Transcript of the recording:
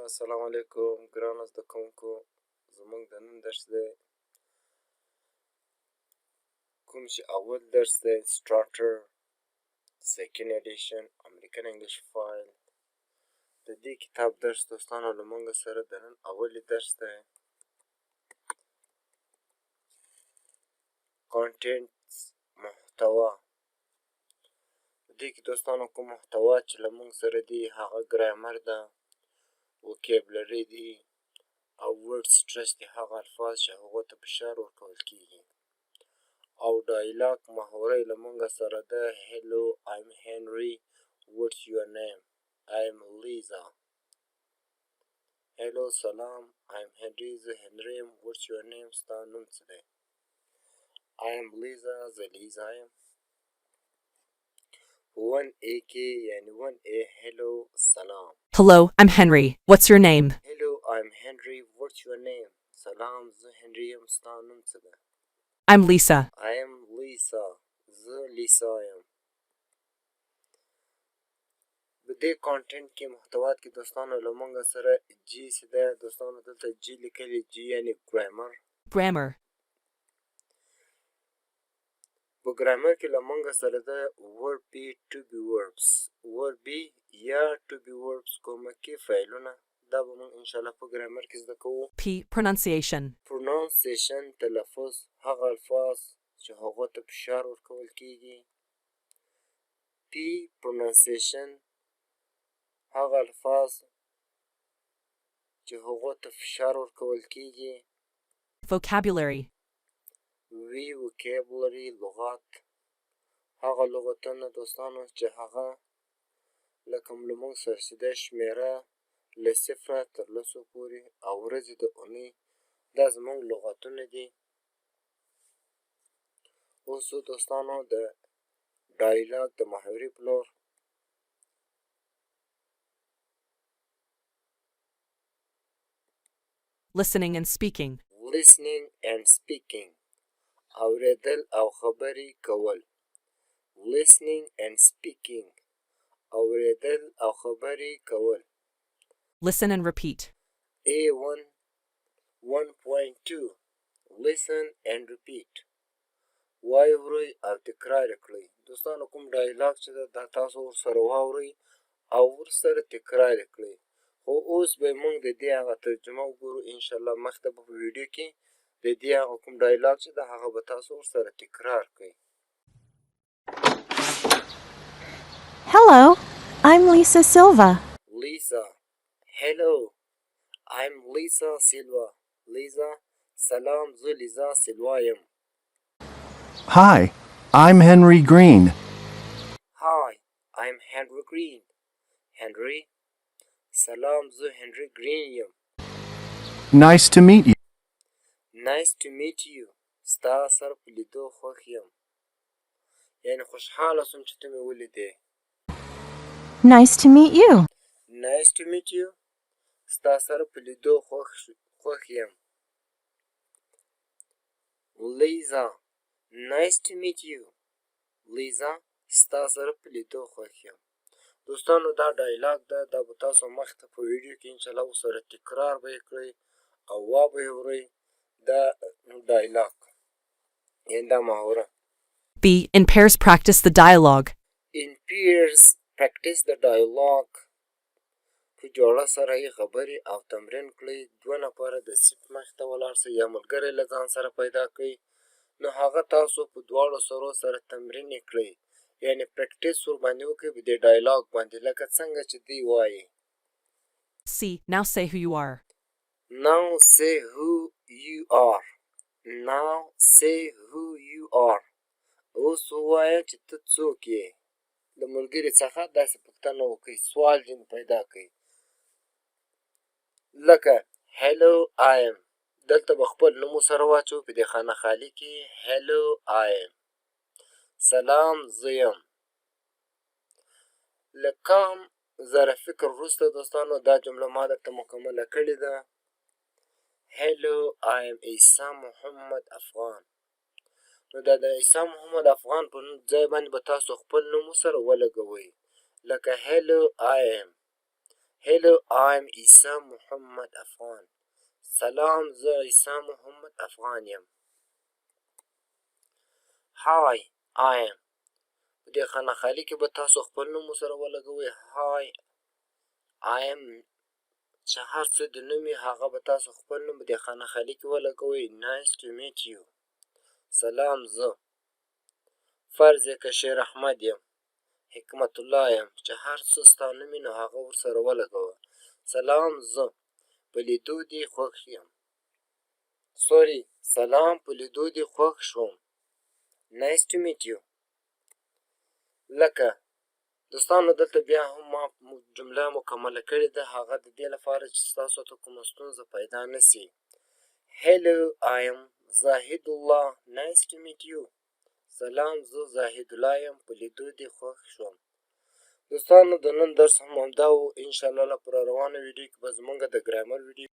السلام علیکم ګرانو زده کوونکو، زموږ د نن درس دی کوم چې اول درس دی سټارټر سیکنډ ایډیشن امریکن انګلیش فایل. د دې کتاب درس دوستانو له موږ سره د نن اولی درس دی. کانټینټس محتوا. په دې کې دوستانو کوم محتوا چې له موږ سره دی هغه ګرامر ده، وکیبلري دي او ورډ سټرچ دي، هغه الفاظ چې هغو ته فشار ورکول کیږي. او ډایلاګ محوري له موږ سره ده. هلو ایم هنري واتس یور نیم. ایم لیزا. هلو سلام ایم هنري زه هنري یم. واتس یور نیم ستا نوم څه دی؟ ایم لیزا زه لیزا یم. 1A کې یعنی 1A هلو سلام. Hello, I'm Henry. What's your name? Hello, I'm Henry. What's your name? سلام زه هنري یم ستا نوم څه دی؟ I'm Lisa. I am Lisa. زه لیسا یم. په دې کانټینټ کې محتوات کې دوستانو له موږ سره جی چې ده دوستانو دلته جی لیکلي، جی یعنی ګرامر. Grammar. په ګرامر کې له موږ سره ده ورب بی ټو بی وربس. ورب بی یا ټو بی وربس کومکي فعلونه. دا به موږ انشاءالله په ګرامر کې زده کوو. P. Pronunciation. پرونانسیشن تلفظ، هغه الفاظ چې هغو ته فشار ورکول کیږي. پی پرونانسیشن هغه الفاظ چې هغو ته فشار ورکول کیږي. Vocabulary. وی وکیبلري لغات، هغه لغتونه دوستانو چې هغه لکه له موږ سره چې ده شمېره له صفره تر لسو پورې او ورځې د اونۍ، دا زموږ لغتونه دي. اوس دوستانو د ډایلاګ د محوري په لور. Listening and speaking. listening and speaking اوریدل او خبرې کول. listening and speaking اوریدل او خبرې کول. Listen and repeat. A1 1.2 listen and repeat واورئ او تکرار کړئ. دوستانو کوم ډایلاګ چې ده دا تاسو ورسره واورئ او ورسره تکرار کړئ. خو اوس به موږ د دې هغه ترجمه وګورو انشاءالله. مخته به په ویډیو کې د دې هغه کوم ډایلاګ چې ده هغه به تاسو ورسره تکرار کړئ. Hello, I'm Lisa Silva. Lisa. Hello, I'm Lisa Silva. Lisa. سلام زه لیزا سیلوا یم. Hi, I'm Henry Green. Hi, I'm Henry Green. Henry. سلام زه هنري گرین یم. Nice to meet you. Nice to meet you. ستا سره په لیدو خوښ یم. یعنی خوشحاله سوم چې ته مې ولیدې. Nice to meet you. Nice to meet you. ستا سره په لیدو خوښ یم. Lisa. Nice to meet you. Lisa. ستا سره په لیدو خوښ یم. دوستانو دا ډایلاګ ده، دا به تاسو مخته په ویډیو کې انشاءالله ورسره تکرار به یې کړئ او وا به یې اورئ. دا ډایلاګ یعنې دا محوره. B. In pairs practice the dialogue. In pairs practice the dialogue په جوړه سره یې خبرې او تمرین کړئ. دوه نفره د صف مخې ته ولاړ سئ یا ملګری له ځان سره پیدا کړئ، نو هغه تاسو په دواړو سرو سره تمرین یې کړئ، یعنې پریکټیس ورباندې وکړئ په دې ډایلاګ باندې لکه څنګه چې دوی وایي. C. Now say who you are. Now say who you are. Now say who you are. اوس ووایه چې ته څوک یې. د ملګري څخه داسې پوښتنه وکړئ، سوال ځینې پیدا کړئ. لکه hello I am. دلته به خپل نوم ورسره واچوو په دې خانه خالي کې. hello I am. سلام زه یم. له کام ذره فکر وروسته دوستانو دا جمله ما درته مکمله کړې ده. hello I am عیسی محمد افغان. نو دا د عیسی محمد افغان په ځای باندې به تاسو خپل نوم سره ولګوئ لکه hello I am. Hello, I'm عیسی محمد افغان. سلام، زه عیسی محمد افغان یم. Hi, I am. په دې خانه خالي کې به تاسو خپل نوم سره ولګوئ. Hi, I am. چې هر څه د نوم وي هغه به تاسو خپل نوم په دې خانه خالي کې ولګوئ. Nice to meet you. سلام، زه فرض یې که شیر احمد یم، حکمت الله یم، چې هر څه ستا نوم وي نو هغه ورسره ولګوه. سلام، زه په لیدو دې خوښ یم. سلام، په لیدو دې خوښ شوم. Nice to meet you. لکه دوستانو دلته بیا هم ما جمله مکمله کړې ده، هغه د دې لپاره چې ستاسو ته کومه ستونزه پیدا نه سي. Hello, I am زاهد الله. Nice to meet you. سلام، زه زاهد الله یم، په لیدو دې خوښ شوم. دوستانو د نن درس هم همدا و. انشاءالله په روانه ویډیو کې به زمونږ د ګرامر ویډیو